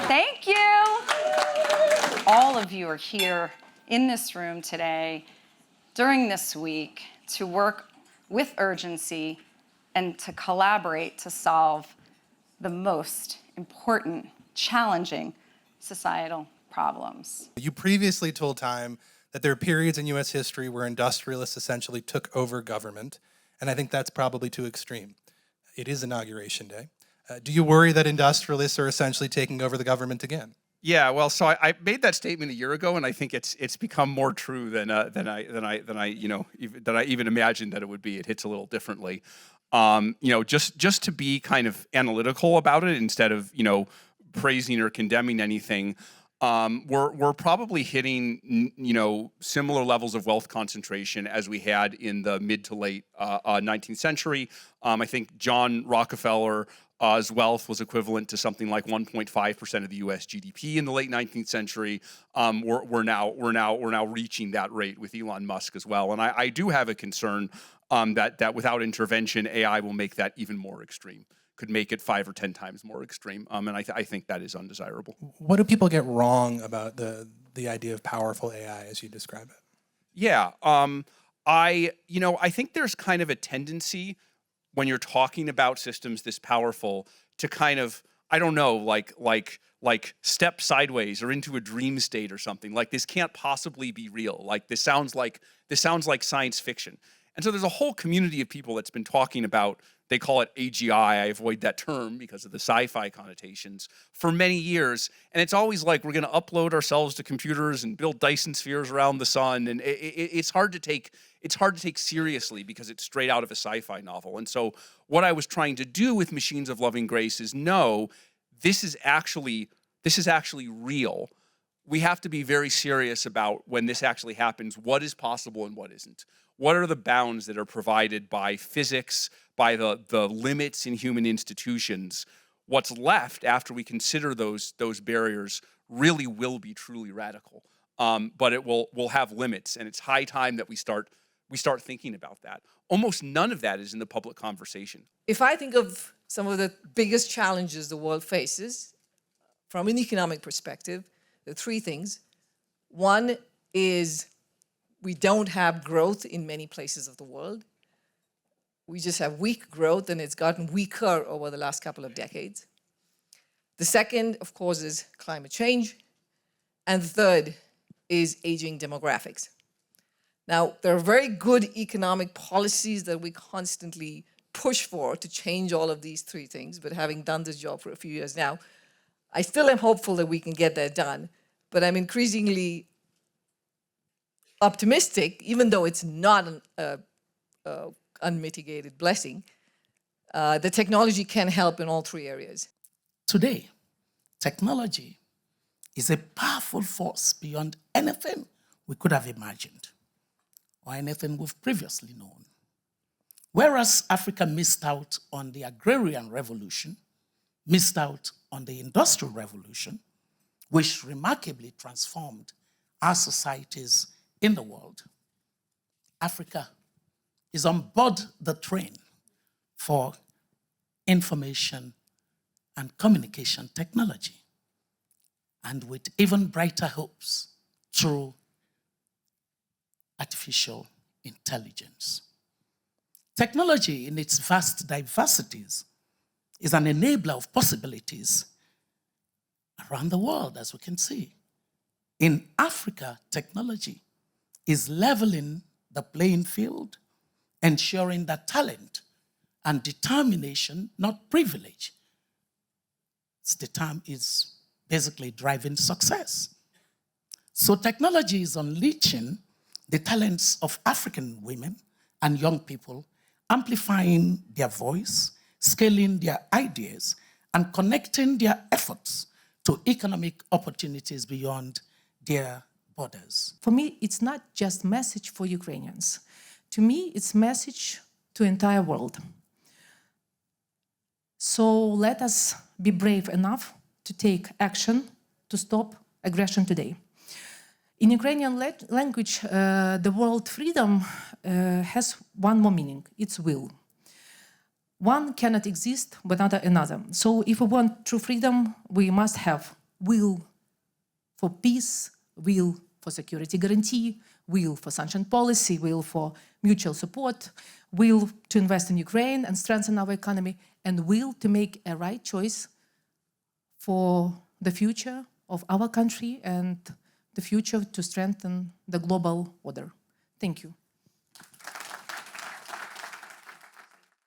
Thank you. All of you are here in this room today during this week to work with urgency and to collaborate to solve the most important, challenging societal problems. You previously told Time that there are periods in U.S. history where industrialists essentially took over government, and I think that's probably too extreme. It is Inauguration Day. Do you worry that industrialists are essentially taking over the government again? Yeah, well, so I made that statement a year ago, and I think it's become more true than I even imagined that it would be. It hits a little differently. Just to be kind of analytical about it instead of praising or condemning anything. We're probably hitting similar levels of wealth concentration as we had in the mid to late 19th century. I think John Rockefeller's wealth was equivalent to something like 1.5% of the U.S. GDP in the late 19th century. We're now reaching that rate with Elon Musk as well. And I do have a concern that without intervention, AI will make that even more extreme. Could make it 5 or 10 times more extreme, and I think that is undesirable. What do people get wrong about the idea of powerful AI as you describe it? Yeah, I think there's kind of a tendency when you're talking about systems this powerful to kind of, I don't know, like step sideways or into a dream state or something. Like this can't possibly be real. Like this sounds like science fiction. And so there's a whole community of people that's been talking about, they call it AGI, I avoid that term because of the sci-fi connotations, for many years. And it's always like we're going to upload ourselves to computers and build Dyson spheres around the sun. And it's hard to take seriously because it's straight out of a sci-fi novel. And so what I was trying to do with Machines of Loving Grace is no, this is actually real. We have to be very serious about when this actually happens, what is possible and what isn't. What are the bounds that are provided by physics, by the limits in human institutions? What's left after we consider those barriers really will be truly radical, but it will have limits, and it's high time that we start thinking about that. Almost none of that is in the public conversation. If I think of some of the biggest challenges the world faces from an economic perspective, there are 3 things. One is we don't have growth in many places of the world. We just have weak growth, and it's gotten weaker over the last couple of decades. The second, of course, is climate change. And the third is aging demographics. Now, there are very good economic policies that we constantly push for to change all of these 3 things, but having done this job for a few years now, I still am hopeful that we can get that done, but I'm increasingly optimistic, even though it's not an unmitigated blessing, the technology can help in all 3 areas. Today, technology is a powerful force beyond anything we could have imagined or anything we've previously known. Whereas Africa missed out on the agrarian revolution, missed out on the industrial revolution, which remarkably transformed our societies in the world, Africa is on board the train for information and communication technology, and with even brighter hopes through artificial intelligence. Technology, in its vast diversities, is an enabler of possibilities around the world, as we can see. In Africa, technology is leveling the playing field, ensuring that talent and determination, not privilege, is basically driving success. So technology is unleashing the talents of African women and young people, amplifying their voice, scaling their ideas, and connecting their efforts to economic opportunities beyond their borders. For me, it's not just a message for Ukrainians. To me, it's a message to the entire world. So let us be brave enough to take action to stop aggression today. In Ukrainian language, the word freedom has one more meaning. It's will. one cannot exist without another. So if we want true freedom, we must have will for peace, will for security guarantee, will for sanction policy, will for mutual support, will to invest in Ukraine and strengthen our economy, and will to make a right choice for the future of our country and the future to strengthen the global order. Thank you.